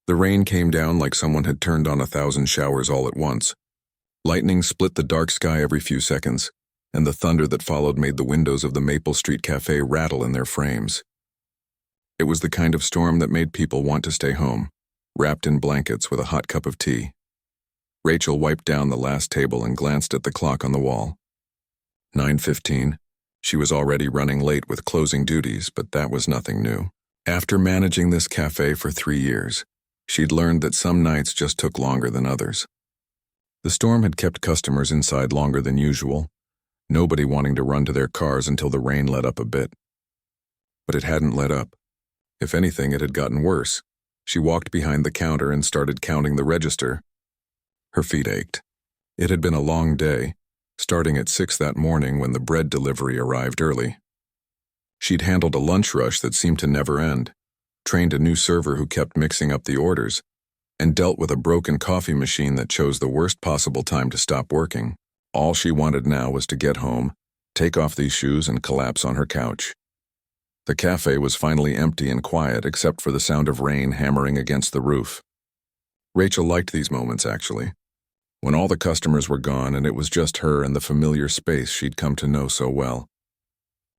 The rain came down like someone had turned on 1,000 showers all at once. Lightning split the dark sky every few seconds, and the thunder that followed made the windows of the Maple Street Café rattle in their frames. It was the kind of storm that made people want to stay home, wrapped in blankets with a hot cup of tea. Rachel wiped down the last table and glanced at the clock on the wall. 9:15. She was already running late with closing duties, but that was nothing new. After managing this cafe for 3 years, she'd learned that some nights just took longer than others. The storm had kept customers inside longer than usual, nobody wanting to run to their cars until the rain let up a bit. But it hadn't let up. If anything, it had gotten worse. She walked behind the counter and started counting the register. Her feet ached. It had been a long day, starting at 6 that morning when the bread delivery arrived early. She'd handled a lunch rush that seemed to never end, trained a new server who kept mixing up the orders, and dealt with a broken coffee machine that chose the worst possible time to stop working. All she wanted now was to get home, take off these shoes, and collapse on her couch. The cafe was finally empty and quiet except for the sound of rain hammering against the roof. Rachel liked these moments, actually, when all the customers were gone and it was just her and the familiar space she'd come to know so well.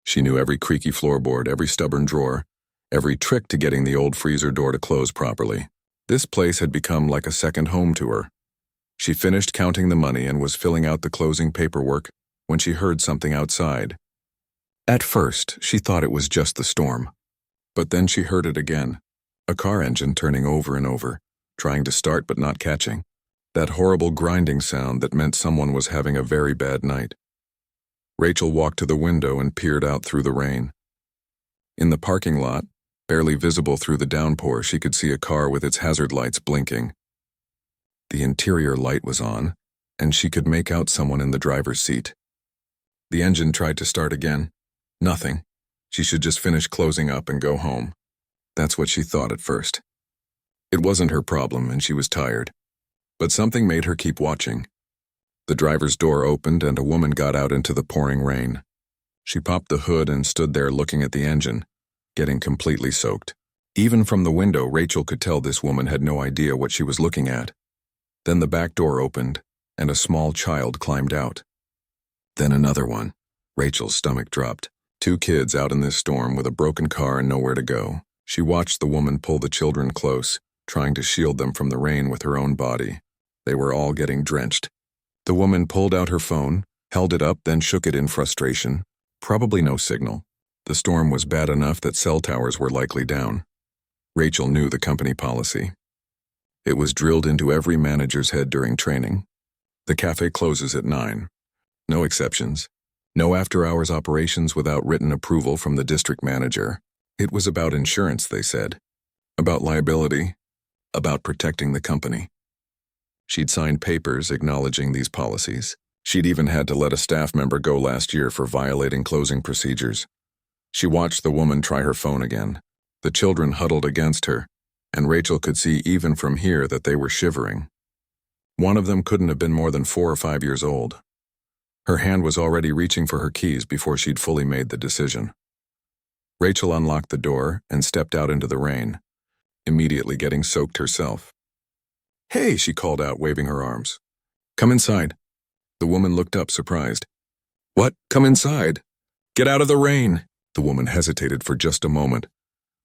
She knew every creaky floorboard, every stubborn drawer, every trick to getting the old freezer door to close properly. This place had become like a second home to her. She finished counting the money and was filling out the closing paperwork when she heard something outside. At first, she thought it was just the storm. But then she heard it again, a car engine turning over and over, trying to start but not catching. That horrible grinding sound that meant someone was having a very bad night. Rachel walked to the window and peered out through the rain. In the parking lot, barely visible through the downpour, she could see a car with its hazard lights blinking. The interior light was on, and she could make out someone in the driver's seat. The engine tried to start again. Nothing. She should just finish closing up and go home. That's what she thought at first. It wasn't her problem, and she was tired. But something made her keep watching. The driver's door opened and a woman got out into the pouring rain. She popped the hood and stood there looking at the engine, getting completely soaked. Even from the window, Rachel could tell this woman had no idea what she was looking at. Then the back door opened, and a small child climbed out. Then another one. Rachel's stomach dropped. 2 kids out in this storm with a broken car and nowhere to go. She watched the woman pull the children close, trying to shield them from the rain with her own body. They were all getting drenched. The woman pulled out her phone, held it up, then shook it in frustration. Probably no signal. The storm was bad enough that cell towers were likely down. Rachel knew the company policy. It was drilled into every manager's head during training. The cafe closes at 9. No exceptions. No after-hours operations without written approval from the district manager. It was about insurance, they said. About liability. About protecting the company. She'd signed papers acknowledging these policies. She'd even had to let a staff member go last year for violating closing procedures. She watched the woman try her phone again. The children huddled against her, and Rachel could see even from here that they were shivering. One of them couldn't have been more than 4 or 5 years old. Her hand was already reaching for her keys before she'd fully made the decision. Rachel unlocked the door and stepped out into the rain, immediately getting soaked herself. "Hey," she called out, waving her arms. "Come inside." The woman looked up, surprised. "What? Come inside? Get out of the rain." The woman hesitated for just a moment,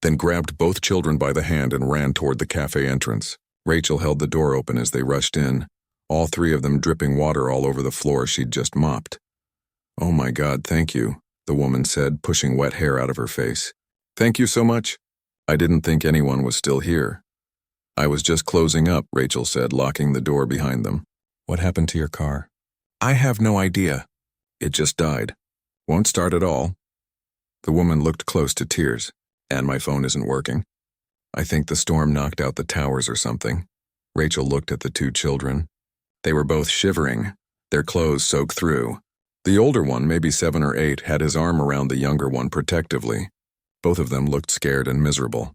then grabbed both children by the hand and ran toward the cafe entrance. Rachel held the door open as they rushed in, all 3 of them dripping water all over the floor she'd just mopped. "Oh my God, thank you," the woman said, pushing wet hair out of her face. "Thank you so much. I didn't think anyone was still here." "I was just closing up," Rachel said, locking the door behind them. "What happened to your car?" "I have no idea. It just died. Won't start at all." The woman looked close to tears. "And my phone isn't working. I think the storm knocked out the towers or something." Rachel looked at the 2 children. They were both shivering, their clothes soaked through. The older one, maybe 7 or 8, had his arm around the younger one protectively. Both of them looked scared and miserable.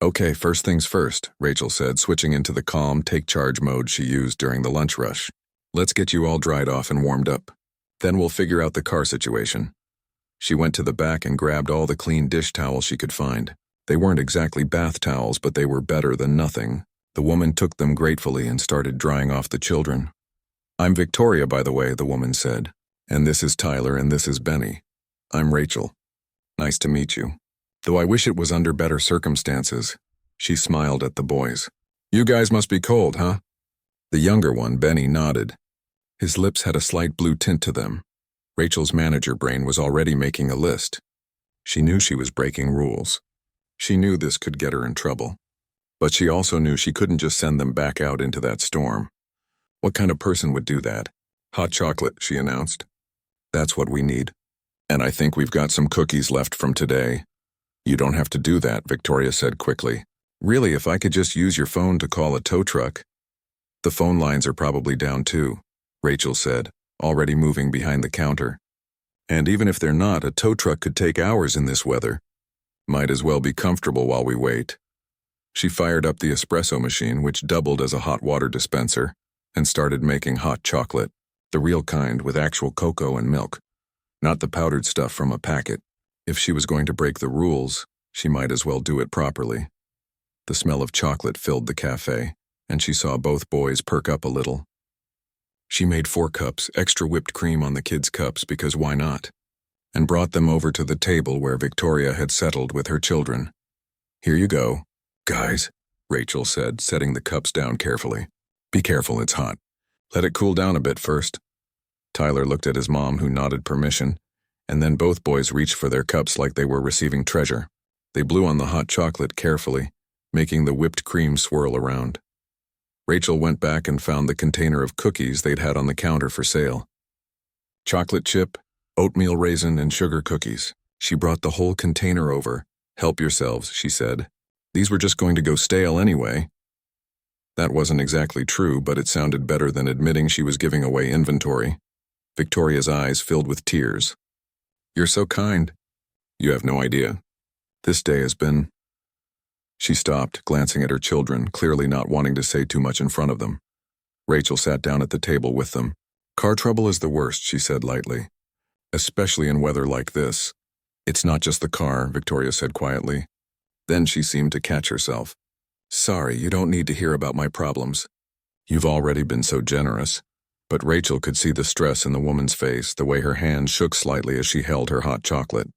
"Okay, first things first," Rachel said, switching into the calm, take-charge mode she used during the lunch rush. "Let's get you all dried off and warmed up. Then we'll figure out the car situation." She went to the back and grabbed all the clean dish towels she could find. They weren't exactly bath towels, but they were better than nothing. The woman took them gratefully and started drying off the children. "I'm Victoria, by the way," the woman said. "And this is Tyler and this is Benny. I'm Rachel. Nice to meet you. Though I wish it was under better circumstances." She smiled at the boys. "You guys must be cold, huh?" The younger one, Benny, nodded. His lips had a slight blue tint to them. Rachel's manager brain was already making a list. She knew she was breaking rules. She knew this could get her in trouble. But she also knew she couldn't just send them back out into that storm. What kind of person would do that? "Hot chocolate," she announced. "That's what we need. And I think we've got some cookies left from today." "You don't have to do that," Victoria said quickly. "Really, if I could just use your phone to call a tow truck." "The phone lines are probably down too," Rachel said, already moving behind the counter. "And even if they're not, a tow truck could take hours in this weather. Might as well be comfortable while we wait." She fired up the espresso machine, which doubled as a hot water dispenser, and started making hot chocolate, the real kind with actual cocoa and milk, not the powdered stuff from a packet. If she was going to break the rules, she might as well do it properly. The smell of chocolate filled the cafe, and she saw both boys perk up a little. She made 4 cups, extra whipped cream on the kids' cups because why not, and brought them over to the table where Victoria had settled with her children. "Here you go, guys," Rachel said, setting the cups down carefully. "Be careful, it's hot. Let it cool down a bit first." Tyler looked at his mom, who nodded permission, and then both boys reached for their cups like they were receiving treasure. They blew on the hot chocolate carefully, making the whipped cream swirl around. Rachel went back and found the container of cookies they'd had on the counter for sale. Chocolate chip, oatmeal raisin, and sugar cookies. She brought the whole container over. "Help yourselves," she said. "These were just going to go stale anyway." That wasn't exactly true, but it sounded better than admitting she was giving away inventory. Victoria's eyes filled with tears. "You're so kind. You have no idea. This day has been—" She stopped, glancing at her children, clearly not wanting to say too much in front of them. Rachel sat down at the table with them. "Car trouble is the worst," she said lightly. "Especially in weather like this." "It's not just the car," Victoria said quietly. Then she seemed to catch herself. "Sorry, you don't need to hear about my problems. You've already been so generous." But Rachel could see the stress in the woman's face, the way her hand shook slightly as she held her hot chocolate.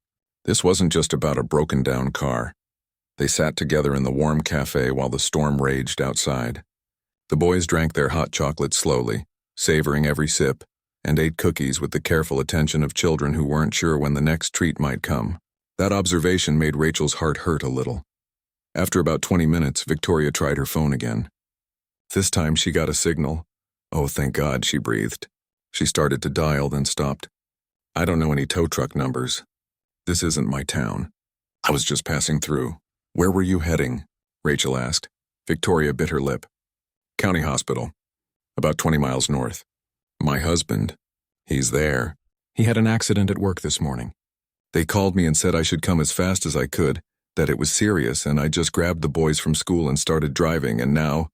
This wasn't just about a broken-down car. They sat together in the warm cafe while the storm raged outside. The boys drank their hot chocolate slowly, savoring every sip, and ate cookies with the careful attention of children who weren't sure when the next treat might come. That observation made Rachel's heart hurt a little. After about 20 minutes, Victoria tried her phone again. This time she got a signal. "Oh, thank God," she breathed. She started to dial, then stopped. "I don't know any tow truck numbers. This isn't my town. I was just passing through." "Where were you heading?" Rachel asked. Victoria bit her lip. "County hospital. About 20 miles north. My husband. He's there. He had an accident at work this morning. They called me and said I should come as fast as I could, that it was serious, and I just grabbed the boys from school and started driving, and now—"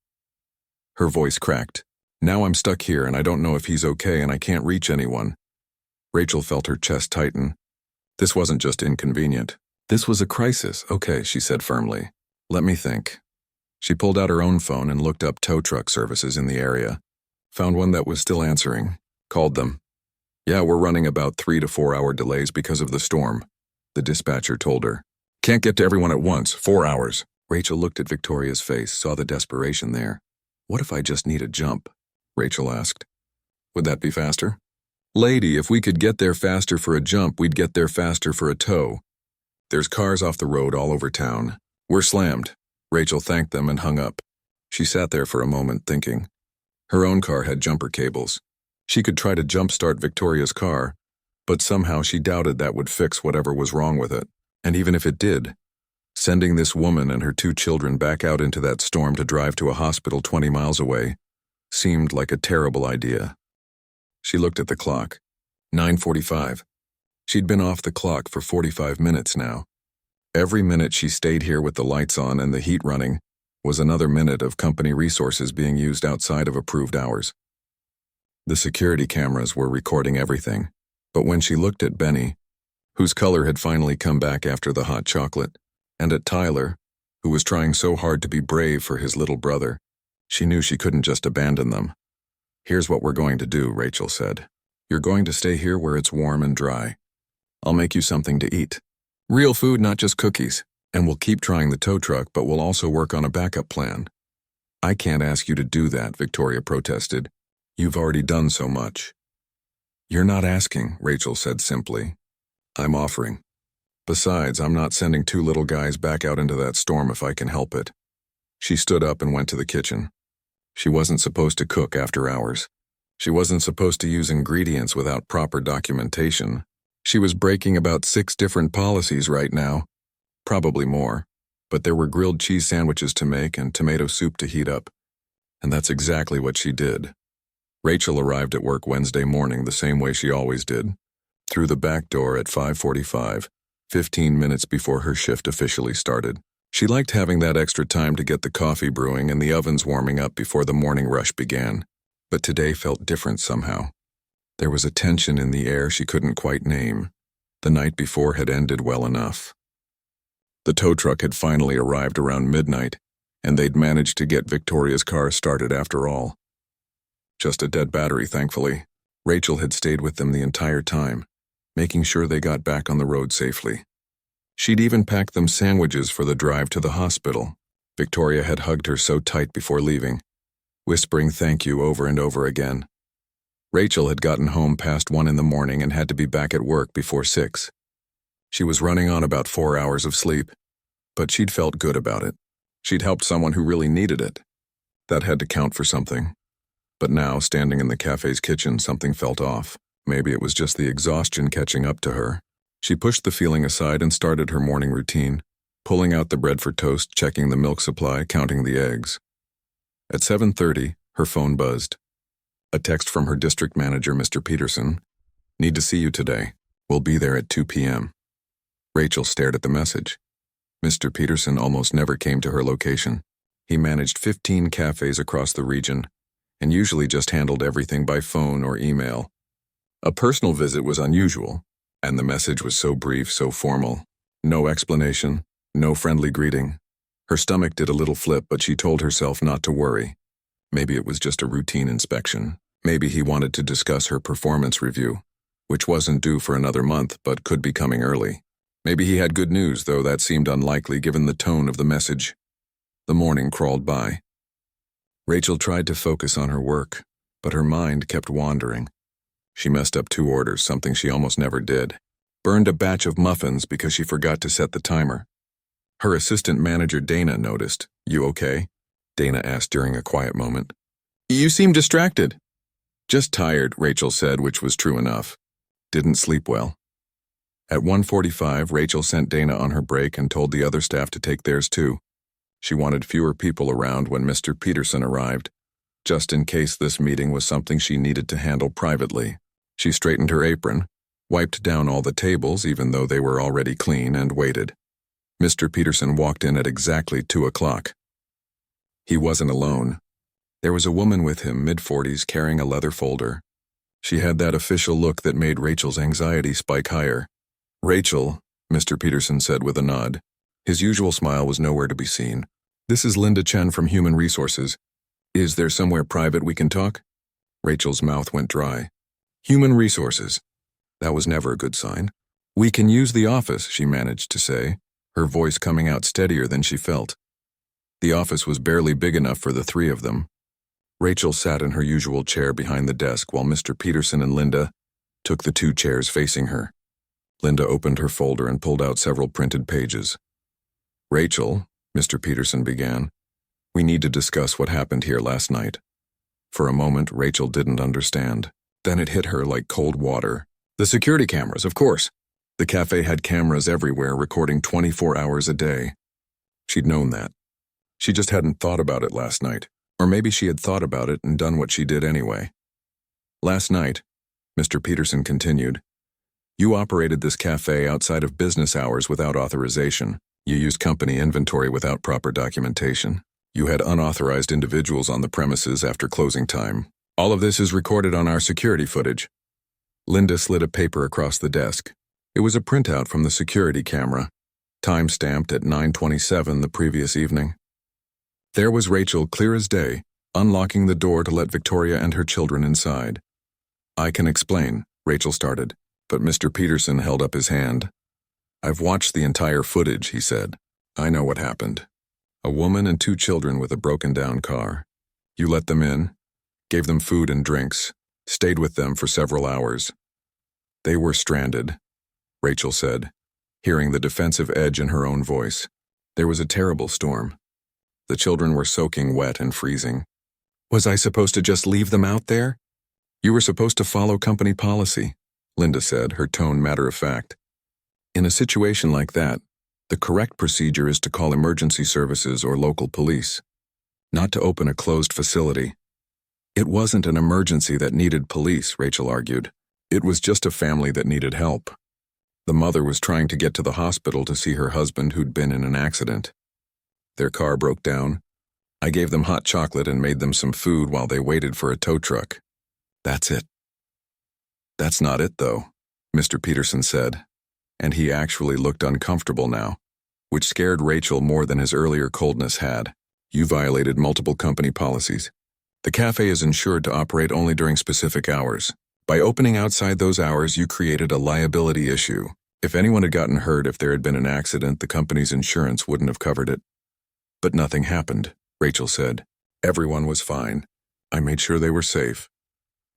Her voice cracked. "Now I'm stuck here, and I don't know if he's okay, and I can't reach anyone." Rachel felt her chest tighten. This wasn't just inconvenient. This was a crisis. "Okay," she said firmly. "Let me think." She pulled out her own phone and looked up tow truck services in the area. Found one that was still answering. Called them. "Yeah, we're running about 3 to 4 hour delays because of the storm," the dispatcher told her. "Can't get to everyone at once. 4 hours." Rachel looked at Victoria's face, saw the desperation there. "What if I just need a jump?" Rachel asked. "Would that be faster?" "Lady, if we could get there faster for a jump, we'd get there faster for a tow. There's cars off the road all over town. We're slammed." Rachel thanked them and hung up. She sat there for a moment thinking. Her own car had jumper cables. She could try to jump-start Victoria's car, but somehow she doubted that would fix whatever was wrong with it. And even if it did, sending this woman and her 2 children back out into that storm to drive to a hospital 20 miles away seemed like a terrible idea. She looked at the clock. 9:45. She'd been off the clock for 45 minutes now. Every minute she stayed here with the lights on and the heat running was another minute of company resources being used outside of approved hours. The security cameras were recording everything, but when she looked at Benny, whose color had finally come back after the hot chocolate, and at Tyler, who was trying so hard to be brave for his little brother. She knew she couldn't just abandon them. "Here's what we're going to do," Rachel said. "You're going to stay here where it's warm and dry. I'll make you something to eat. Real food, not just cookies. And we'll keep trying the tow truck, but we'll also work on a backup plan." "I can't ask you to do that," Victoria protested. "You've already done so much." "You're not asking," Rachel said simply. "I'm offering. Besides, I'm not sending two little guys back out into that storm if I can help it." She stood up and went to the kitchen. She wasn't supposed to cook after hours. She wasn't supposed to use ingredients without proper documentation. She was breaking about 6 different policies right now. Probably more, but there were grilled cheese sandwiches to make and tomato soup to heat up. And that's exactly what she did. Rachel arrived at work Wednesday morning the same way she always did, through the back door at 5:45, 15 minutes before her shift officially started. She liked having that extra time to get the coffee brewing and the ovens warming up before the morning rush began. But today felt different somehow. There was a tension in the air she couldn't quite name. The night before had ended well enough. The tow truck had finally arrived around midnight, and they'd managed to get Victoria's car started after all. Just a dead battery, thankfully. Rachel had stayed with them the entire time, making sure they got back on the road safely. She'd even packed them sandwiches for the drive to the hospital. Victoria had hugged her so tight before leaving, whispering thank you over and over again. Rachel had gotten home past 1 in the morning and had to be back at work before 6. She was running on about 4 hours of sleep, but she'd felt good about it. She'd helped someone who really needed it. That had to count for something. But now, standing in the cafe's kitchen, something felt off. Maybe it was just the exhaustion catching up to her. She pushed the feeling aside and started her morning routine, pulling out the bread for toast, checking the milk supply, counting the eggs. At 7:30, her phone buzzed. A text from her district manager, Mr. Peterson. "Need to see you today. We'll be there at 2 p.m. Rachel stared at the message. Mr. Peterson almost never came to her location. He managed 15 cafes across the region, and usually just handled everything by phone or email. A personal visit was unusual, and the message was so brief, so formal. No explanation, no friendly greeting. Her stomach did a little flip, but she told herself not to worry. Maybe it was just a routine inspection. Maybe he wanted to discuss her performance review, which wasn't due for another month but could be coming early. Maybe he had good news, though that seemed unlikely given the tone of the message. The morning crawled by. Rachel tried to focus on her work, but her mind kept wandering. She messed up 2 orders, something she almost never did. Burned a batch of muffins because she forgot to set the timer. Her assistant manager Dana noticed. "You okay?" Dana asked during a quiet moment. "You seem distracted." "Just tired," Rachel said, which was true enough. "Didn't sleep well." At 1:45, Rachel sent Dana on her break and told the other staff to take theirs too. She wanted fewer people around when Mr. Peterson arrived, just in case this meeting was something she needed to handle privately. She straightened her apron, wiped down all the tables even though they were already clean, and waited. Mr. Peterson walked in at exactly 2 o'clock. He wasn't alone. There was a woman with him, mid-40s, carrying a leather folder. She had that official look that made Rachel's anxiety spike higher. "Rachel," Mr. Peterson said with a nod. His usual smile was nowhere to be seen. "This is Linda Chen from Human Resources. Is there somewhere private we can talk?" Rachel's mouth went dry. "Human Resources." That was never a good sign. "We can use the office," she managed to say, her voice coming out steadier than she felt. The office was barely big enough for the 3 of them. Rachel sat in her usual chair behind the desk while Mr. Peterson and Linda took the 2 chairs facing her. Linda opened her folder and pulled out several printed pages. "Rachel," Mr. Peterson began, "we need to discuss what happened here last night." For a moment, Rachel didn't understand. Then it hit her like cold water. The security cameras, of course. The cafe had cameras everywhere, recording 24 hours a day. She'd known that. She just hadn't thought about it last night. Or maybe she had thought about it and done what she did anyway. "Last night," Mr. Peterson continued, "you operated this cafe outside of business hours without authorization. You used company inventory without proper documentation. You had unauthorized individuals on the premises after closing time. All of this is recorded on our security footage." Linda slid a paper across the desk. It was a printout from the security camera. time-stamped at 9:27 the previous evening. There was Rachel, clear as day, unlocking the door to let Victoria and her children inside. "I can explain," Rachel started, but Mr. Peterson held up his hand. "I've watched the entire footage," he said. "I know what happened. A woman and 2 children with a broken-down car. You let them in, gave them food and drinks, stayed with them for several hours. They were stranded," Rachel said, hearing the defensive edge in her own voice. "There was a terrible storm. The children were soaking wet and freezing. Was I supposed to just leave them out there?" "You were supposed to follow company policy," Linda said, her tone matter-of-fact. "In a situation like that, the correct procedure is to call emergency services or local police, not to open a closed facility." "It wasn't an emergency that needed police," Rachel argued. "It was just a family that needed help. The mother was trying to get to the hospital to see her husband who'd been in an accident. Their car broke down. I gave them hot chocolate and made them some food while they waited for a tow truck. That's it." "That's not it, though," Mr. Peterson said, and he actually looked uncomfortable now, which scared Rachel more than his earlier coldness had. "You violated multiple company policies. The cafe is insured to operate only during specific hours. By opening outside those hours, you created a liability issue. If anyone had gotten hurt if there had been an accident, the company's insurance wouldn't have covered it." "But nothing happened," Rachel said. "Everyone was fine. I made sure they were safe."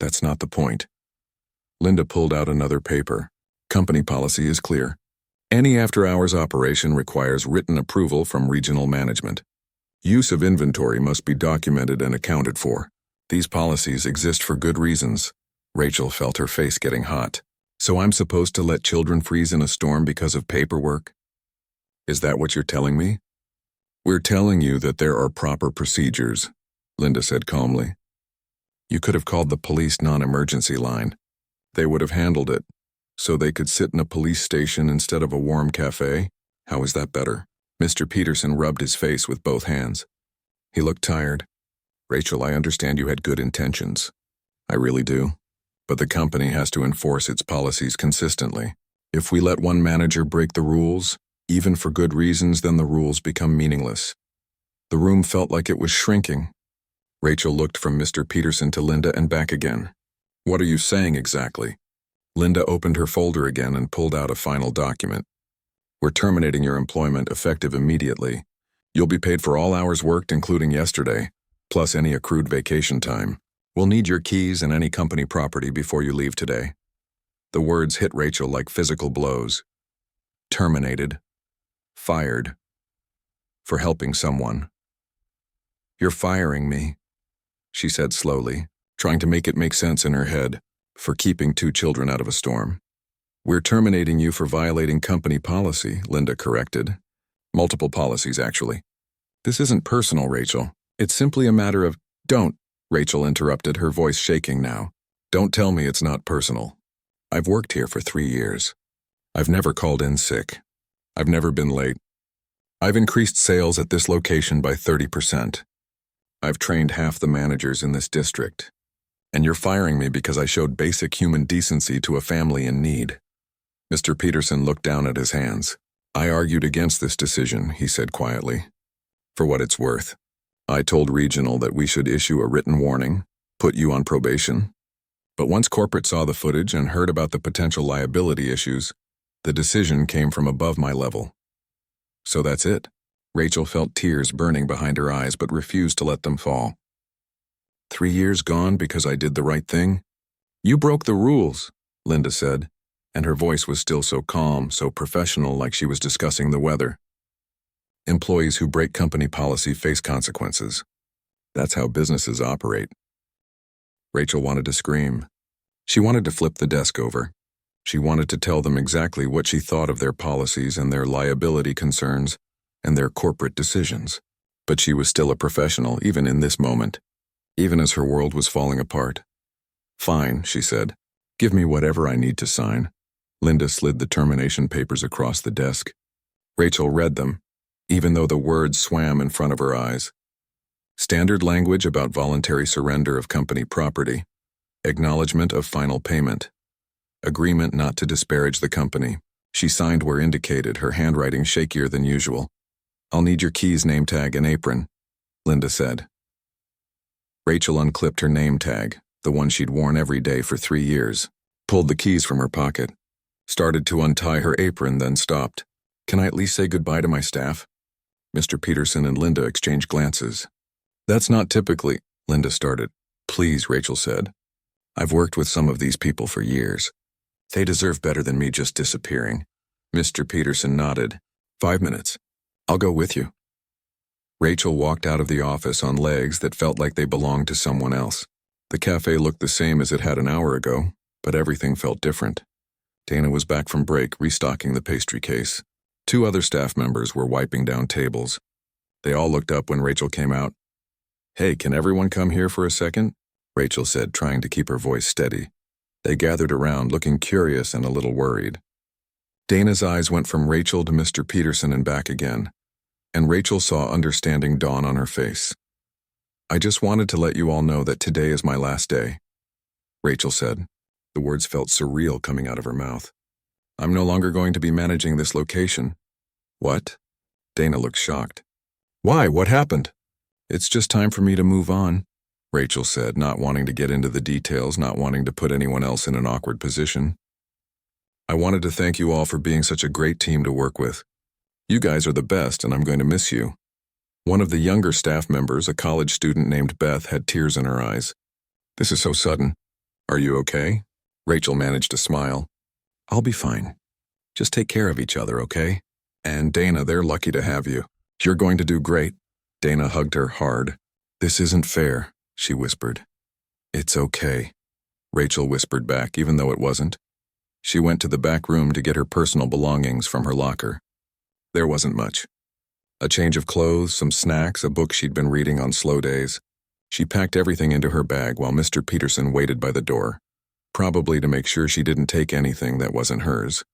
"That's not the point." Linda pulled out another paper. "Company policy is clear. Any after-hours operation requires written approval from regional management. Use of inventory must be documented and accounted for. These policies exist for good reasons." Rachel felt her face getting hot. "So I'm supposed to let children freeze in a storm because of paperwork? Is that what you're telling me?" "We're telling you that there are proper procedures," Linda said calmly. "You could have called the police non-emergency line. They would have handled it, so they could sit in a police station instead of a warm cafe. How is that better?" Mr. Peterson rubbed his face with both hands. He looked tired. "Rachel, I understand you had good intentions. I really do. But the company has to enforce its policies consistently. If we let one manager break the rules, even for good reasons, then the rules become meaningless." The room felt like it was shrinking. Rachel looked from Mr. Peterson to Linda and back again. "What are you saying exactly?" Linda opened her folder again and pulled out a final document. "We're terminating your employment effective immediately. You'll be paid for all hours worked, including yesterday, plus any accrued vacation time. We'll need your keys and any company property before you leave today." The words hit Rachel like physical blows. Terminated. Fired. For helping someone. "You're firing me," she said slowly, trying to make it make sense in her head, "for keeping 2 children out of a storm." "We're terminating you for violating company policy," Linda corrected. "Multiple policies, actually." "This isn't personal, Rachel. It's simply a matter of—" "Don't," Rachel interrupted, her voice shaking now. "Don't tell me it's not personal. I've worked here for 3 years. I've never called in sick. I've never been late. I've increased sales at this location by 30%. I've trained half the managers in this district. And you're firing me because I showed basic human decency to a family in need." Mr. Peterson looked down at his hands. "I argued against this decision," he said quietly. "For what it's worth. I told Regional that we should issue a written warning, put you on probation. But once corporate saw the footage and heard about the potential liability issues, the decision came from above my level. So that's it." Rachel felt tears burning behind her eyes but refused to let them fall. 3 years gone because I did the right thing? "You broke the rules," Linda said, and her voice was still so calm, so professional, like she was discussing the weather. "Employees who break company policy face consequences. That's how businesses operate." Rachel wanted to scream. She wanted to flip the desk over. She wanted to tell them exactly what she thought of their policies and their liability concerns and their corporate decisions. But she was still a professional, even in this moment, even as her world was falling apart. "Fine," she said. "Give me whatever I need to sign." Linda slid the termination papers across the desk. Rachel read them, even though the words swam in front of her eyes. Standard language about voluntary surrender of company property. Acknowledgement of final payment. Agreement not to disparage the company. She signed where indicated, her handwriting shakier than usual. "I'll need your keys, name tag, and apron," Linda said. Rachel unclipped her name tag, the one she'd worn every day for 3 years, pulled the keys from her pocket, started to untie her apron, then stopped. "Can I at least say goodbye to my staff?" Mr. Peterson and Linda exchanged glances. "That's not typically," Linda started. "Please," Rachel said. "I've worked with some of these people for years. They deserve better than me just disappearing." Mr. Peterson nodded. 5 minutes. I'll go with you." Rachel walked out of the office on legs that felt like they belonged to someone else. The cafe looked the same as it had an hour ago, but everything felt different. Dana was back from break, restocking the pastry case. 2 other staff members were wiping down tables. They all looked up when Rachel came out. "Hey, can everyone come here for a second?" Rachel said, trying to keep her voice steady. They gathered around, looking curious and a little worried. Dana's eyes went from Rachel to Mr. Peterson and back again, and Rachel saw understanding dawn on her face. "I just wanted to let you all know that today is my last day," Rachel said. The words felt surreal coming out of her mouth. "I'm no longer going to be managing this location." "What?" Dana looked shocked. "Why? What happened?" "It's just time for me to move on," Rachel said, not wanting to get into the details, not wanting to put anyone else in an awkward position. "I wanted to thank you all for being such a great team to work with. You guys are the best, and I'm going to miss you." One of the younger staff members, a college student named Beth, had tears in her eyes. "This is so sudden. Are you okay?" Rachel managed to smile. "I'll be fine. Just take care of each other, okay? And Dana, they're lucky to have you. You're going to do great." Dana hugged her hard. "This isn't fair," she whispered. "It's okay," Rachel whispered back, even though it wasn't. She went to the back room to get her personal belongings from her locker. There wasn't much. A change of clothes, some snacks, a book she'd been reading on slow days. She packed everything into her bag while Mr. Peterson waited by the door, probably to make sure she didn't take anything that wasn't hers.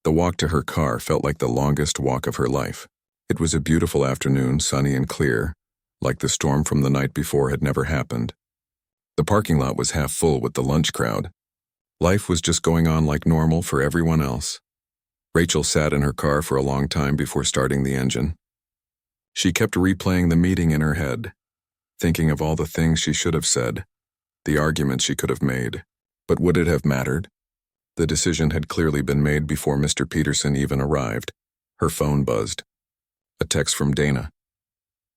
The walk to her car felt like the longest walk of her life. It was a beautiful afternoon, sunny and clear, like the storm from the night before had never happened. The parking lot was half full with the lunch crowd. Life was just going on like normal for everyone else. Rachel sat in her car for a long time before starting the engine. She kept replaying the meeting in her head, thinking of all the things she should have said, the arguments she could have made. But would it have mattered? The decision had clearly been made before Mr. Peterson even arrived. Her phone buzzed. A text from Dana.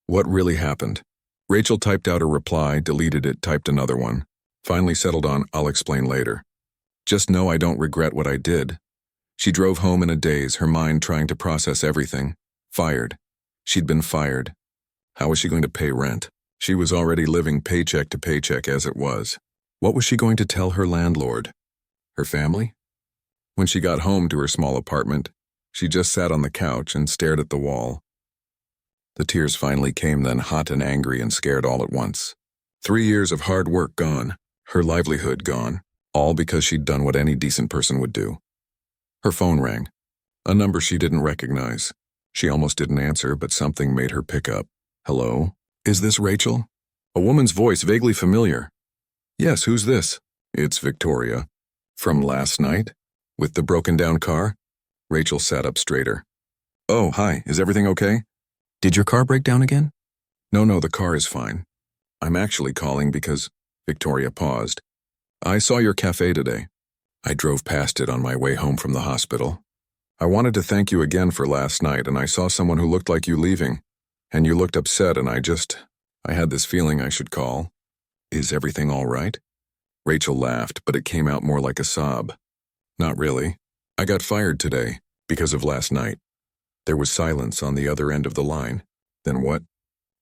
What really happened? Rachel typed out a reply, deleted it, typed another one. Finally settled on, "I'll explain later. Just know I don't regret what I did." She drove home in a daze, her mind trying to process everything. Fired. She'd been fired. How was she going to pay rent? She was already living paycheck to paycheck as it was. What was she going to tell her landlord? Her family? When she got home to her small apartment, she just sat on the couch and stared at the wall. The tears finally came then, hot and angry and scared all at once. 3 years of hard work gone, her livelihood gone, all because she'd done what any decent person would do. Her phone rang. A number she didn't recognize. She almost didn't answer, but something made her pick up. "Hello? Is this Rachel?" A woman's voice, vaguely familiar. "Yes, who's this?" "It's Victoria." "From last night? With the broken-down car?" Rachel sat up straighter. "Oh, hi, is everything okay? Did your car break down again?" No, the car is fine. I'm actually calling because..." Victoria paused. "I saw your cafe today. I drove past it on my way home from the hospital. I wanted to thank you again for last night, and I saw someone who looked like you leaving, and you looked upset, and I had this feeling I should call. Is everything all right?" Rachel laughed, but it came out more like a sob. "Not really. I got fired today, because of last night." There was silence on the other end of the line. "Then what?"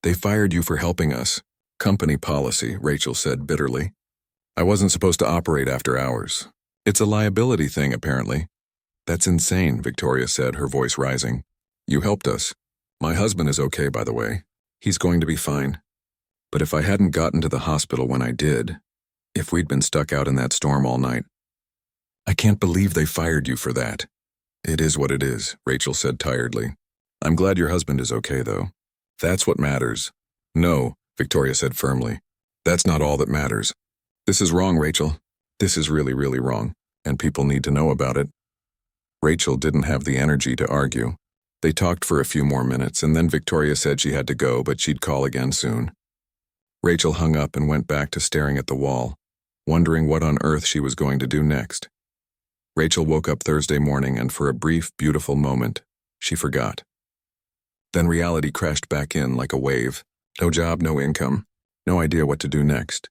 "They fired you for helping us. Company policy," Rachel said bitterly. "I wasn't supposed to operate after hours. It's a liability thing, apparently." "That's insane," Victoria said, her voice rising. "You helped us. My husband is okay, by the way. He's going to be fine. But if I hadn't gotten to the hospital when I did, if we'd been stuck out in that storm all night, I can't believe they fired you for that." "It is what it is," Rachel said tiredly. "I'm glad your husband is okay, though. That's what matters." "No," Victoria said firmly. "That's not all that matters. This is wrong, Rachel. This is really, really wrong, and people need to know about it." Rachel didn't have the energy to argue. They talked for a few more minutes, and then Victoria said she had to go, but she'd call again soon. Rachel hung up and went back to staring at the wall, wondering what on earth she was going to do next. Rachel woke up Thursday morning, and for a brief, beautiful moment, she forgot. Then reality crashed back in like a wave. No job, no income, no idea what to do next.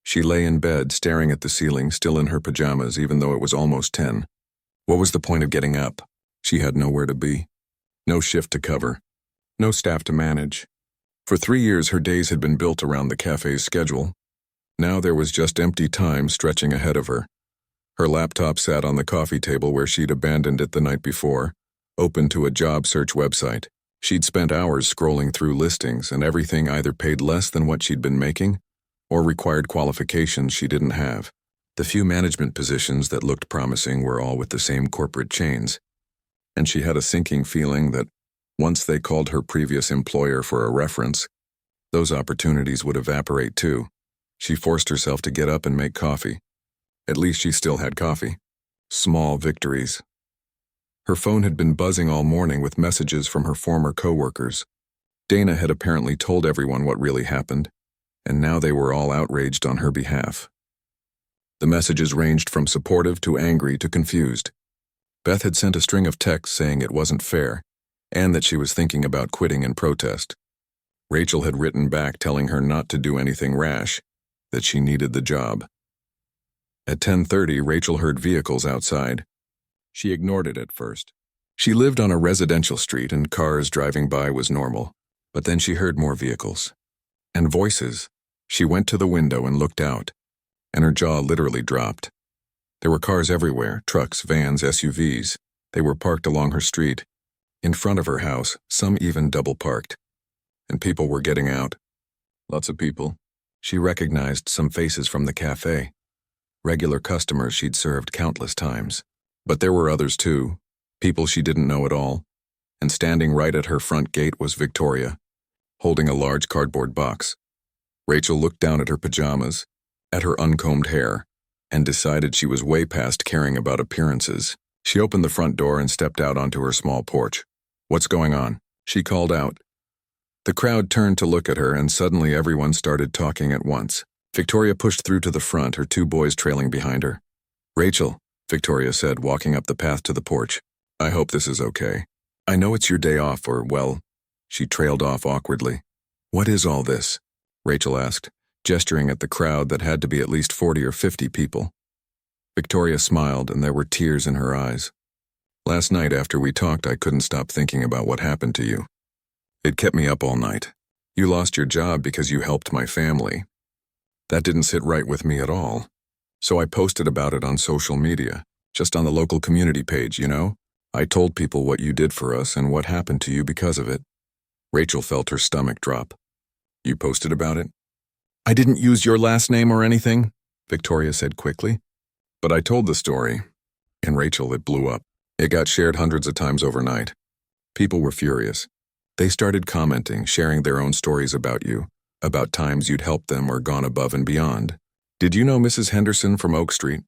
She lay in bed, staring at the ceiling, still in her pajamas, even though it was almost 10. What was the point of getting up? She had nowhere to be. No shift to cover. No staff to manage. For 3 years, her days had been built around the cafe's schedule. Now there was just empty time stretching ahead of her. Her laptop sat on the coffee table where she'd abandoned it the night before, open to a job search website. She'd spent hours scrolling through listings, and everything either paid less than what she'd been making or required qualifications she didn't have. The few management positions that looked promising were all with the same corporate chains, and she had a sinking feeling that once they called her previous employer for a reference, those opportunities would evaporate too. She forced herself to get up and make coffee. At least she still had coffee. Small victories. Her phone had been buzzing all morning with messages from her former coworkers. Dana had apparently told everyone what really happened, and now they were all outraged on her behalf. The messages ranged from supportive to angry to confused. Beth had sent a string of texts saying it wasn't fair, and that she was thinking about quitting in protest. Rachel had written back telling her not to do anything rash, that she needed the job. At 10:30, Rachel heard vehicles outside. She ignored it at first. She lived on a residential street, and cars driving by was normal. But then she heard more vehicles. And voices. She went to the window and looked out, and her jaw literally dropped. There were cars everywhere, trucks, vans, SUVs. They were parked along her street, in front of her house, some even double parked. And people were getting out. Lots of people. She recognized some faces from the cafe. Regular customers she'd served countless times. But there were others too, people she didn't know at all. And standing right at her front gate was Victoria, holding a large cardboard box. Rachel looked down at her pajamas, at her uncombed hair, and decided she was way past caring about appearances. She opened the front door and stepped out onto her small porch. "What's going on?" she called out. The crowd turned to look at her, and suddenly everyone started talking at once. Victoria pushed through to the front, her 2 boys trailing behind her. "Rachel," Victoria said, walking up the path to the porch, "I hope this is okay. I know it's your day off, or, well," she trailed off awkwardly. "What is all this?" Rachel asked, gesturing at the crowd that had to be at least 40 or 50 people. Victoria smiled, and there were tears in her eyes. "Last night after we talked, I couldn't stop thinking about what happened to you. It kept me up all night. You lost your job because you helped my family. That didn't sit right with me at all. So I posted about it on social media, just on the local community page, you know? I told people what you did for us and what happened to you because of it." Rachel felt her stomach drop. "You posted about it?" "I didn't use your last name or anything," Victoria said quickly. "But I told the story." And Rachel, it blew up. It got shared hundreds of times overnight. People were furious. They started commenting, sharing their own stories about you, about times you'd helped them or gone above and beyond. "Did you know Mrs. Henderson from Oak Street?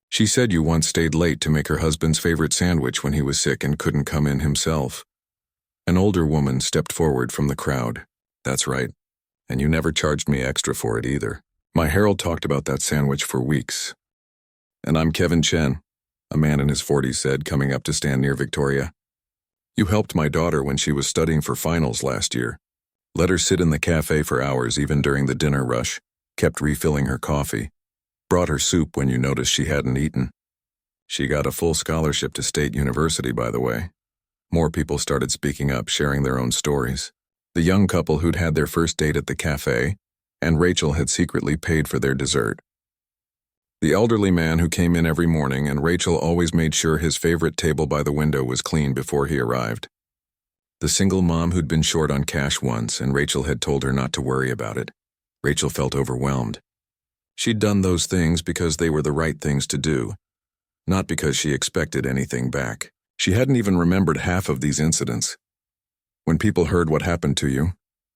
She said you once stayed late to make her husband's favorite sandwich when he was sick and couldn't come in himself." An older woman stepped forward from the crowd. "That's right. And you never charged me extra for it either. My Harold talked about that sandwich for weeks." "And I'm Kevin Chen," a man in his 40s said, coming up to stand near Victoria. "You helped my daughter when she was studying for finals last year. Let her sit in the cafe for hours even during the dinner rush, kept refilling her coffee, brought her soup when you noticed she hadn't eaten. She got a full scholarship to State University, by the way." More people started speaking up, sharing their own stories. The young couple who'd had their first date at the cafe, and Rachel had secretly paid for their dessert. The elderly man who came in every morning, and Rachel always made sure his favorite table by the window was clean before he arrived. The single mom who'd been short on cash once, and Rachel had told her not to worry about it. Rachel felt overwhelmed. She'd done those things because they were the right things to do, not because she expected anything back. She hadn't even remembered half of these incidents. "When people heard what happened to you,"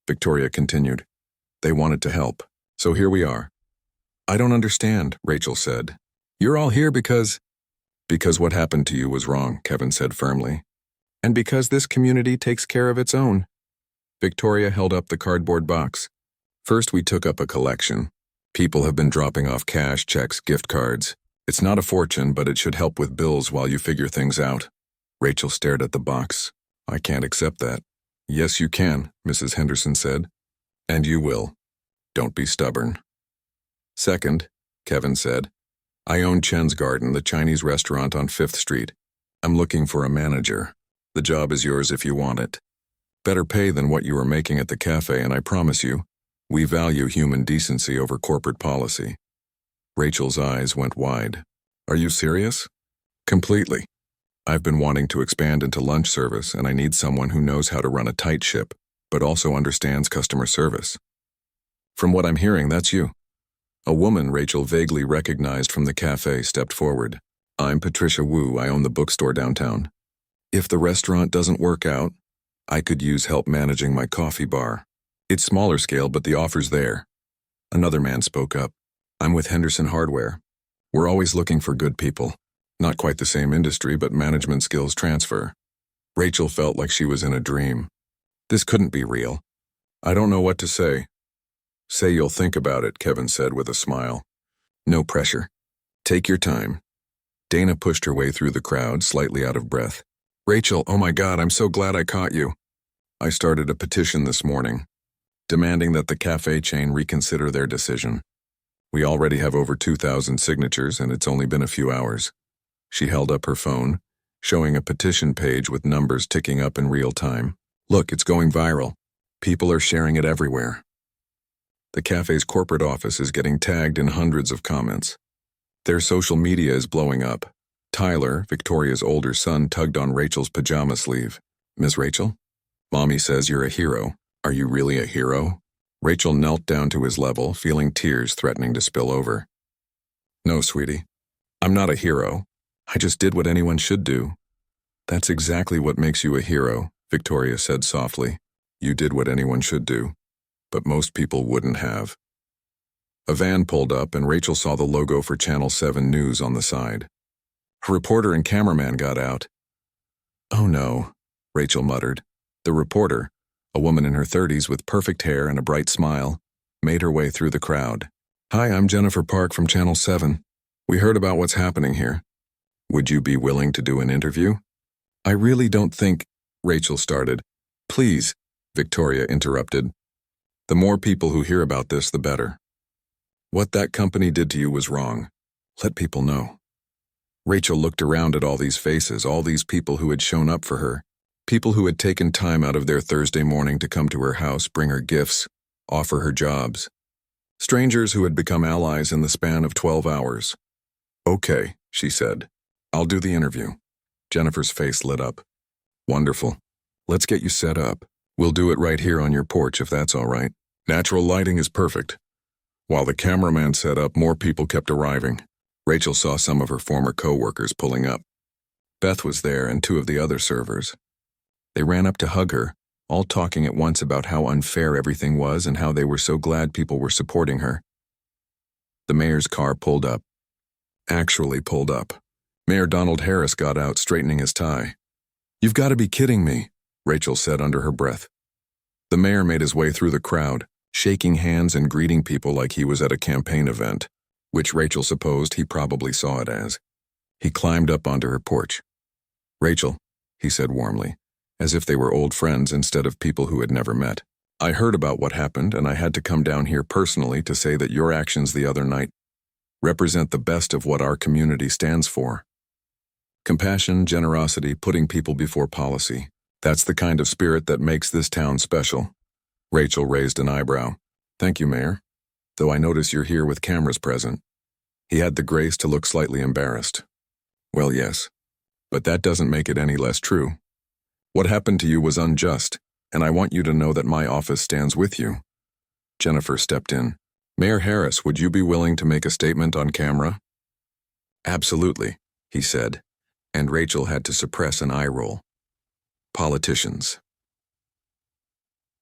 Victoria continued, "they wanted to help. So here we are." "I don't understand," Rachel said. "You're all here because..." Because what happened to you was wrong, Kevin said firmly. And because this community takes care of its own. Victoria held up the cardboard box. First, we took up a collection. People have been dropping off cash, checks, gift cards. It's not a fortune, but it should help with bills while you figure things out. Rachel stared at the box. I can't accept that. Yes, you can, Mrs. Henderson said. And you will. Don't be stubborn. Second, Kevin said, I own Chen's Garden, the Chinese restaurant on 5th Street. I'm looking for a manager. The job is yours if you want it. Better pay than what you were making at the cafe, and I promise you, we value human decency over corporate policy. Rachel's eyes went wide. Are you serious? Completely. I've been wanting to expand into lunch service, and I need someone who knows how to run a tight ship, but also understands customer service. From what I'm hearing, that's you. A woman Rachel vaguely recognized from the cafe stepped forward. I'm Patricia Wu. I own the bookstore downtown. If the restaurant doesn't work out, I could use help managing my coffee bar. It's smaller scale, but the offer's there. Another man spoke up. I'm with Henderson Hardware. We're always looking for good people. Not quite the same industry, but management skills transfer. Rachel felt like she was in a dream. This couldn't be real. I don't know what to say. Say you'll think about it, Kevin said with a smile. No pressure. Take your time. Dana pushed her way through the crowd, slightly out of breath. Rachel, oh my God, I'm so glad I caught you. I started a petition this morning, demanding that the cafe chain reconsider their decision. We already have over 2,000 signatures, and it's only been a few hours. She held up her phone, showing a petition page with numbers ticking up in real time. Look, it's going viral. People are sharing it everywhere. The cafe's corporate office is getting tagged in hundreds of comments. Their social media is blowing up. Tyler, Victoria's older son, tugged on Rachel's pajama sleeve. Miss Rachel? Mommy says you're a hero. Are you really a hero? Rachel knelt down to his level, feeling tears threatening to spill over. No, sweetie. I'm not a hero. I just did what anyone should do. That's exactly what makes you a hero, Victoria said softly. You did what anyone should do. But most people wouldn't have. A van pulled up and Rachel saw the logo for Channel 7 News on the side. A reporter and cameraman got out. Oh no, Rachel muttered. The reporter, a woman in her 30s with perfect hair and a bright smile, made her way through the crowd. Hi, I'm Jennifer Park from Channel 7. We heard about what's happening here. Would you be willing to do an interview? I really don't think, Rachel started. Please, Victoria interrupted. The more people who hear about this, the better. What that company did to you was wrong. Let people know. Rachel looked around at all these faces, all these people who had shown up for her, people who had taken time out of their Thursday morning to come to her house, bring her gifts, offer her jobs. Strangers who had become allies in the span of 12 hours. Okay, she said. I'll do the interview. Jennifer's face lit up. Wonderful. Let's get you set up. We'll do it right here on your porch if that's all right. Natural lighting is perfect. While the cameraman set up, more people kept arriving. Rachel saw some of her former co-workers pulling up. Beth was there and 2 of the other servers. They ran up to hug her, all talking at once about how unfair everything was and how they were so glad people were supporting her. The mayor's car pulled up. Actually pulled up. Mayor Donald Harris got out, straightening his tie. You've got to be kidding me, Rachel said under her breath. The mayor made his way through the crowd, shaking hands and greeting people like he was at a campaign event, which Rachel supposed he probably saw it as. He climbed up onto her porch. Rachel, he said warmly, as if they were old friends instead of people who had never met. I heard about what happened, and I had to come down here personally to say that your actions the other night represent the best of what our community stands for. Compassion, generosity, putting people before policy. That's the kind of spirit that makes this town special. Rachel raised an eyebrow. Thank you, Mayor. Though I notice you're here with cameras present. He had the grace to look slightly embarrassed. Well, yes, but that doesn't make it any less true. What happened to you was unjust, and I want you to know that my office stands with you. Jennifer stepped in. Mayor Harris, would you be willing to make a statement on camera? Absolutely, he said, and Rachel had to suppress an eye roll. Politicians.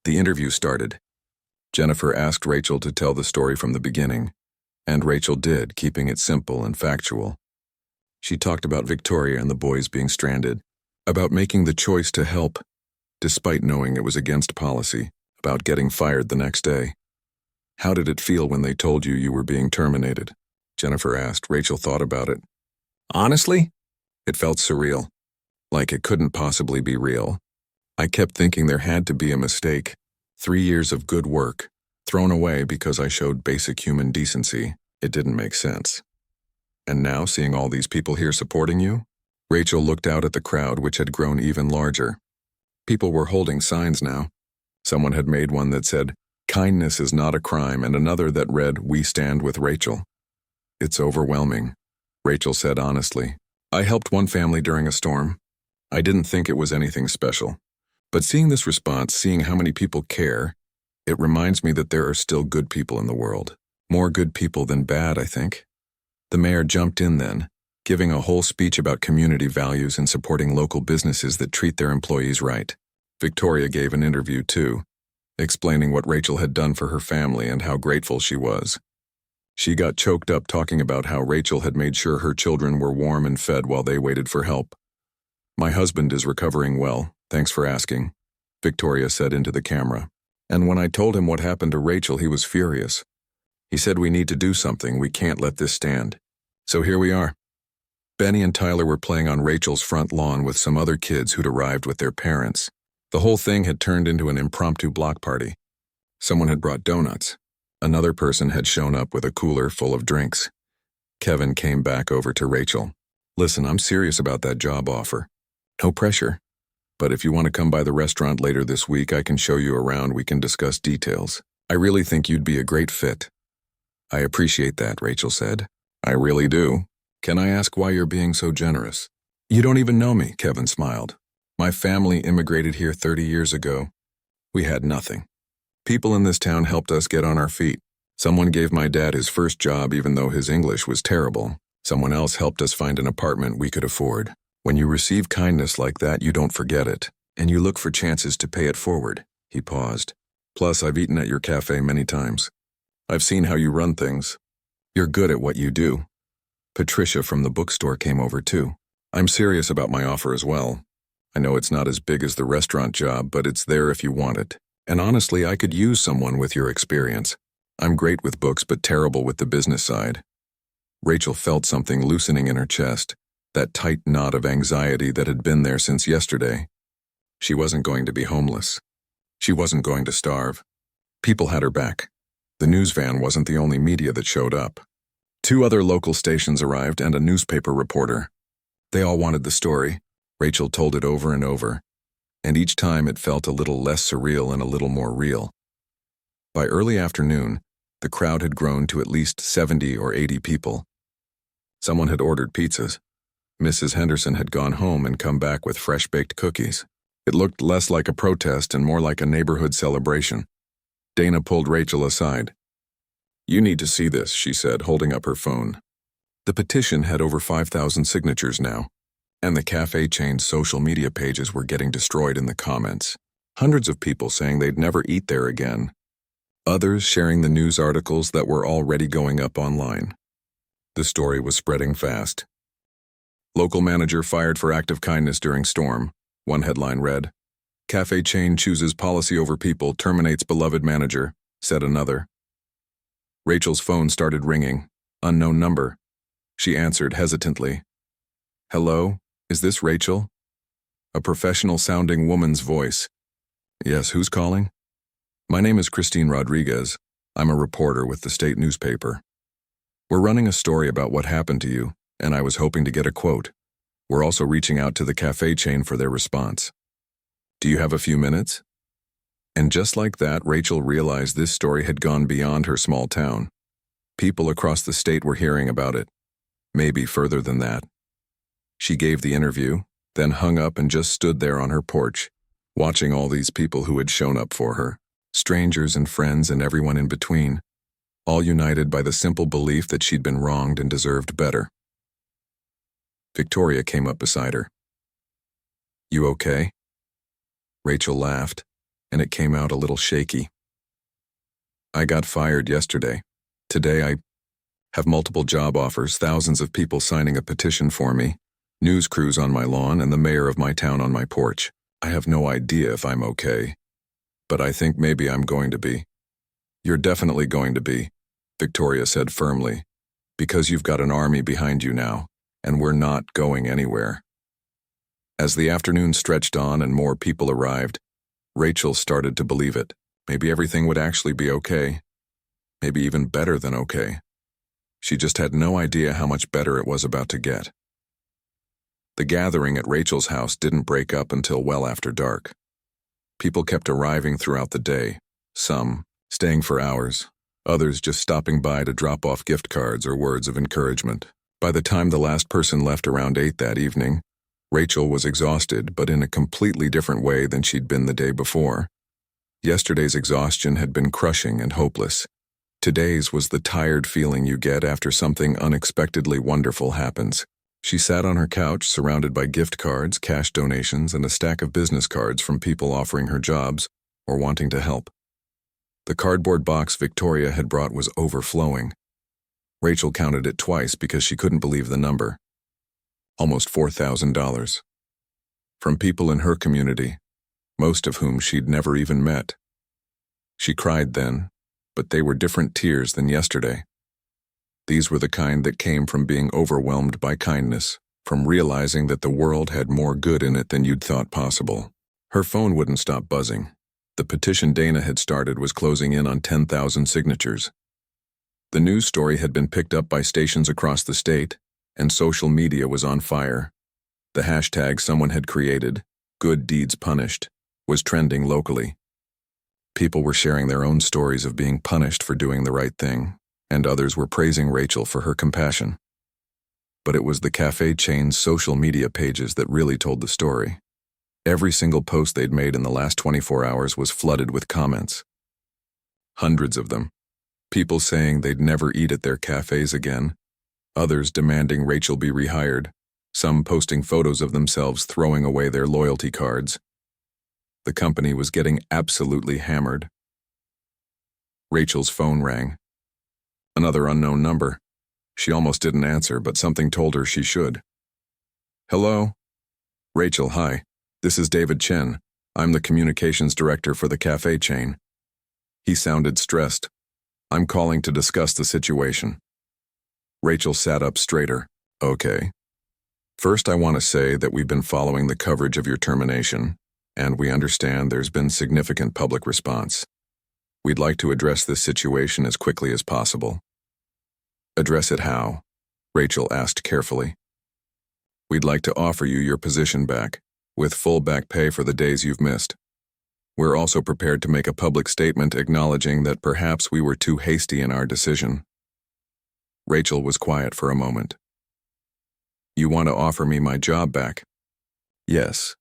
The interview started. Jennifer asked Rachel to tell the story from the beginning, and Rachel did, keeping it simple and factual. She talked about Victoria and the boys being stranded, about making the choice to help, despite knowing it was against policy, about getting fired the next day. How did it feel when they told you you were being terminated? Jennifer asked. Rachel thought about it. Honestly, it felt surreal, like it couldn't possibly be real. I kept thinking there had to be a mistake. 3 years of good work, thrown away because I showed basic human decency. It didn't make sense. And now, seeing all these people here supporting you? Rachel looked out at the crowd, which had grown even larger. People were holding signs now. Someone had made one that said, "Kindness is not a crime," and another that read, "We stand with Rachel." It's overwhelming, Rachel said honestly. I helped one family during a storm. I didn't think it was anything special. But seeing this response, seeing how many people care, it reminds me that there are still good people in the world. More good people than bad, I think. The mayor jumped in then, giving a whole speech about community values and supporting local businesses that treat their employees right. Victoria gave an interview too, explaining what Rachel had done for her family and how grateful she was. She got choked up talking about how Rachel had made sure her children were warm and fed while they waited for help. "My husband is recovering well, thanks for asking," Victoria said into the camera. "And when I told him what happened to Rachel, he was furious. He said we need to do something, we can't let this stand. So here we are." Benny and Tyler were playing on Rachel's front lawn with some other kids who'd arrived with their parents. The whole thing had turned into an impromptu block party. Someone had brought donuts. Another person had shown up with a cooler full of drinks. Kevin came back over to Rachel. "Listen, I'm serious about that job offer. No pressure. But if you want to come by the restaurant later this week, I can show you around, we can discuss details. I really think you'd be a great fit." "I appreciate that," Rachel said. "I really do. Can I ask why you're being so generous?" "You don't even know me," Kevin smiled. "My family immigrated here 30 years ago. We had nothing. People in this town helped us get on our feet. Someone gave my dad his first job even though his English was terrible. Someone else helped us find an apartment we could afford. When you receive kindness like that, you don't forget it, and you look for chances to pay it forward." He paused. "Plus, I've eaten at your cafe many times. I've seen how you run things. You're good at what you do." Patricia from the bookstore came over too. "I'm serious about my offer as well. I know it's not as big as the restaurant job, but it's there if you want it. And honestly, I could use someone with your experience. I'm great with books, but terrible with the business side." Rachel felt something loosening in her chest, that tight knot of anxiety that had been there since yesterday. She wasn't going to be homeless. She wasn't going to starve. People had her back. The news van wasn't the only media that showed up. 2 other local stations arrived and a newspaper reporter. They all wanted the story. Rachel told it over and over, and each time it felt a little less surreal and a little more real. By early afternoon, the crowd had grown to at least 70 or 80 people. Someone had ordered pizzas. Mrs. Henderson had gone home and come back with fresh-baked cookies. It looked less like a protest and more like a neighborhood celebration. Dana pulled Rachel aside. "You need to see this," she said, holding up her phone. The petition had over 5,000 signatures now, and the cafe chain's social media pages were getting destroyed in the comments. Hundreds of people saying they'd never eat there again. Others sharing the news articles that were already going up online. The story was spreading fast. "Local manager fired for act of kindness during storm," one headline read. "Cafe chain chooses policy over people, terminates beloved manager," said another. Rachel's phone started ringing. Unknown number. She answered hesitantly. "Hello, is this Rachel?" A professional-sounding woman's voice. "Yes, who's calling?" "My name is Christine Rodriguez. I'm a reporter with the state newspaper. We're running a story about what happened to you, and I was hoping to get a quote. We're also reaching out to the cafe chain for their response. Do you have a few minutes?" And just like that, Rachel realized this story had gone beyond her small town. People across the state were hearing about it, maybe further than that. She gave the interview, then hung up and just stood there on her porch, watching all these people who had shown up for her, strangers and friends and everyone in between, all united by the simple belief that she'd been wronged and deserved better. Victoria came up beside her. "You okay?" Rachel laughed, and it came out a little shaky. "I got fired yesterday. Today Have multiple job offers, thousands of people signing a petition for me, news crews on my lawn, and the mayor of my town on my porch. I have no idea if I'm okay, but I think maybe I'm going to be. You're definitely going to be, Victoria said firmly, because you've got an army behind you now, and we're not going anywhere. As the afternoon stretched on and more people arrived, Rachel started to believe it. Maybe everything would actually be okay. Maybe even better than okay. She just had no idea how much better it was about to get. The gathering at Rachel's house didn't break up until well after dark. People kept arriving throughout the day, some staying for hours, others just stopping by to drop off gift cards or words of encouragement. By the time the last person left around 8 that evening, Rachel was exhausted, but in a completely different way than she'd been the day before. Yesterday's exhaustion had been crushing and hopeless. Today's was the tired feeling you get after something unexpectedly wonderful happens. She sat on her couch, surrounded by gift cards, cash donations, and a stack of business cards from people offering her jobs or wanting to help. The cardboard box Victoria had brought was overflowing. Rachel counted it twice because she couldn't believe the number. Almost $4,000. From people in her community, most of whom she'd never even met. She cried then, but they were different tears than yesterday. These were the kind that came from being overwhelmed by kindness, from realizing that the world had more good in it than you'd thought possible. Her phone wouldn't stop buzzing. The petition Dana had started was closing in on 10,000 signatures. The news story had been picked up by stations across the state, and social media was on fire. The hashtag someone had created, "Good Deeds Punished," was trending locally. People were sharing their own stories of being punished for doing the right thing, and others were praising Rachel for her compassion. But it was the cafe chain's social media pages that really told the story. Every single post they'd made in the last 24 hours was flooded with comments. Hundreds of them. People saying they'd never eat at their cafes again, others demanding Rachel be rehired, some posting photos of themselves throwing away their loyalty cards. The company was getting absolutely hammered. Rachel's phone rang. Another unknown number. She almost didn't answer, but something told her she should. Hello? Rachel, hi. This is David Chen. I'm the communications director for the cafe chain. He sounded stressed. I'm calling to discuss the situation. Rachel sat up straighter. Okay. First, I want to say that we've been following the coverage of your termination, and we understand there's been significant public response. We'd like to address this situation as quickly as possible. Address it how? Rachel asked carefully. We'd like to offer you your position back, with full back pay for the days you've missed. We're also prepared to make a public statement acknowledging that perhaps we were too hasty in our decision. Rachel was quiet for a moment. You want to offer me my job back? Yes.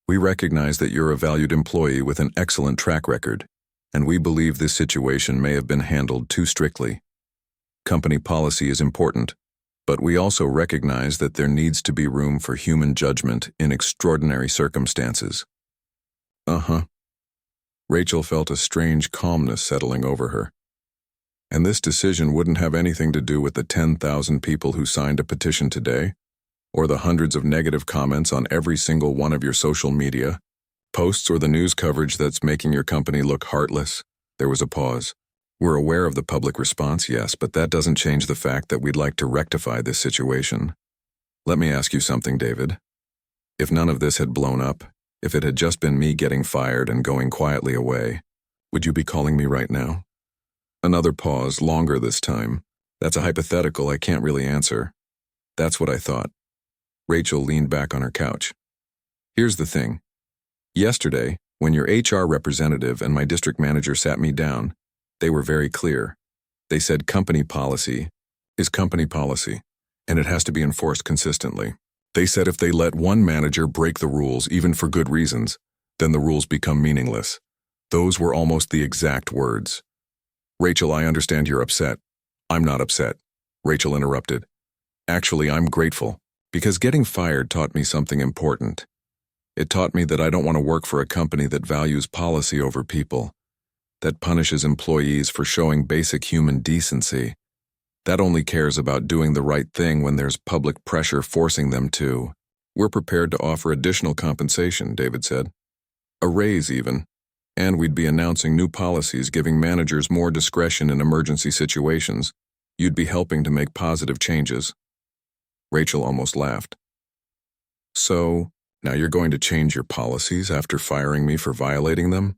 We recognize that you're a valued employee with an excellent track record, and we believe this situation may have been handled too strictly. Company policy is important, but we also recognize that there needs to be room for human judgment in extraordinary circumstances. Rachel felt a strange calmness settling over her. And this decision wouldn't have anything to do with the 10,000 people who signed a petition today, or the hundreds of negative comments on every single one of your social media posts, or the news coverage that's making your company look heartless. There was a pause. We're aware of the public response, yes, but that doesn't change the fact that we'd like to rectify this situation. Let me ask you something, David. If none of this had blown up, if it had just been me getting fired and going quietly away, would you be calling me right now? Another pause, longer this time. That's a hypothetical I can't really answer. That's what I thought. Rachel leaned back on her couch. Here's the thing. Yesterday, when your HR representative and my district manager sat me down, they were very clear. They said company policy is company policy, and it has to be enforced consistently. They said if they let one manager break the rules, even for good reasons, then the rules become meaningless. Those were almost the exact words. Rachel, I understand you're upset. I'm not upset. Rachel interrupted. Actually, I'm grateful, because getting fired taught me something important. It taught me that I don't want to work for a company that values policy over people, that punishes employees for showing basic human decency. That only cares about doing the right thing when there's public pressure forcing them to. We're prepared to offer additional compensation, David said. A raise even. And we'd be announcing new policies giving managers more discretion in emergency situations. You'd be helping to make positive changes. Rachel almost laughed. So, now you're going to change your policies after firing me for violating them?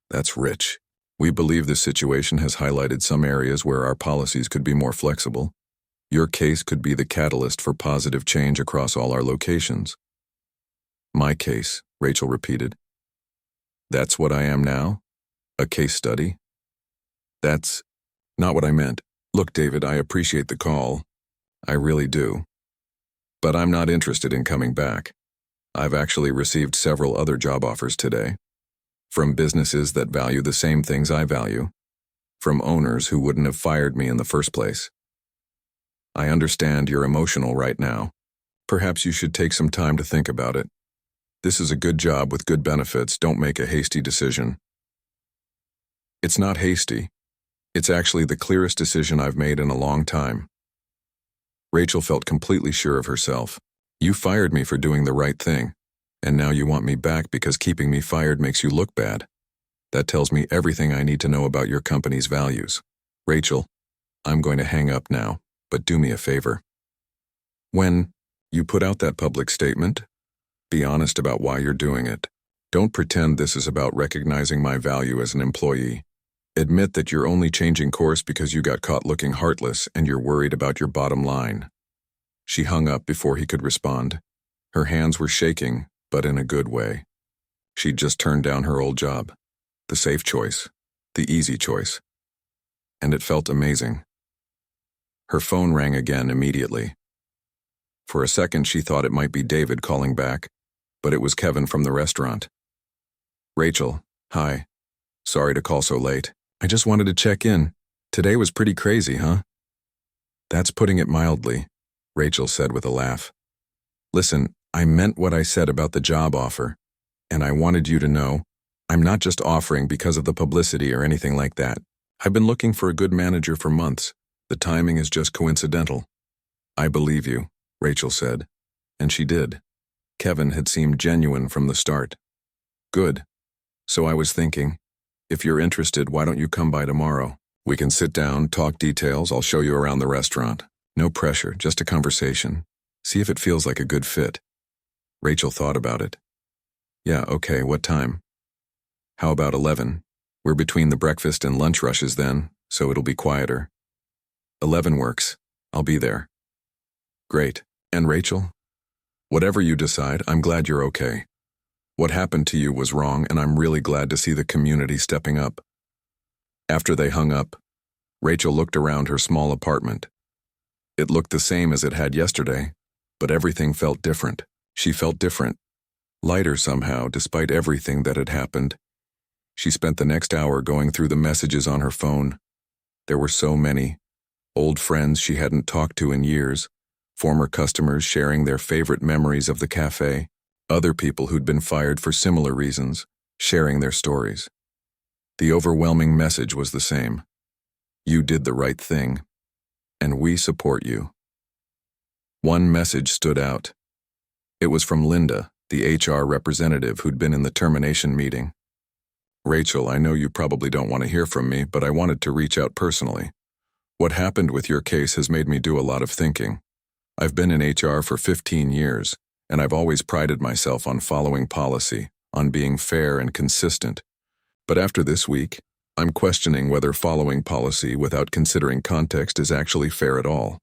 That's rich. We believe this situation has highlighted some areas where our policies could be more flexible. Your case could be the catalyst for positive change across all our locations. My case, Rachel repeated. That's what I am now? A case study? That's not what I meant. Look, David, I appreciate the call. I really do. But I'm not interested in coming back. I've actually received several other job offers today. From businesses that value the same things I value. From owners who wouldn't have fired me in the first place. I understand you're emotional right now. Perhaps you should take some time to think about it. This is a good job with good benefits. Don't make a hasty decision. It's not hasty. It's actually the clearest decision I've made in a long time. Rachel felt completely sure of herself. You fired me for doing the right thing, and now you want me back because keeping me fired makes you look bad. That tells me everything I need to know about your company's values. Rachel, I'm going to hang up now, but do me a favor. When you put out that public statement, be honest about why you're doing it. Don't pretend this is about recognizing my value as an employee. Admit that you're only changing course because you got caught looking heartless and you're worried about your bottom line. She hung up before he could respond. Her hands were shaking, but in a good way. She'd just turned down her old job. The safe choice. The easy choice. And it felt amazing. Her phone rang again immediately. For a second she thought it might be David calling back, but it was Kevin from the restaurant. Rachel, hi. Sorry to call so late. I just wanted to check in. Today was pretty crazy, huh? That's putting it mildly, Rachel said with a laugh. Listen, I meant what I said about the job offer, and I wanted you to know I'm not just offering because of the publicity or anything like that. I've been looking for a good manager for months. The timing is just coincidental. I believe you, Rachel said, and she did. Kevin had seemed genuine from the start. Good. So I was thinking, if you're interested, why don't you come by tomorrow? We can sit down, talk details, I'll show you around the restaurant. No pressure, just a conversation. See if it feels like a good fit. Rachel thought about it. Yeah, okay, what time? How about 11? We're between the breakfast and lunch rushes then, so it'll be quieter. 11 works. I'll be there. Great. And Rachel? Whatever you decide, I'm glad you're okay. What happened to you was wrong, and I'm really glad to see the community stepping up. After they hung up, Rachel looked around her small apartment. It looked the same as it had yesterday, but everything felt different. She felt different, lighter somehow, despite everything that had happened. She spent the next hour going through the messages on her phone. There were so many. Old friends she hadn't talked to in years, former customers sharing their favorite memories of the cafe, other people who'd been fired for similar reasons, sharing their stories. The overwhelming message was the same. You did the right thing, and we support you. One message stood out. It was from Linda, the HR representative who'd been in the termination meeting. Rachel, I know you probably don't want to hear from me, but I wanted to reach out personally. What happened with your case has made me do a lot of thinking. I've been in HR for 15 years, and I've always prided myself on following policy, on being fair and consistent. But after this week, I'm questioning whether following policy without considering context is actually fair at all.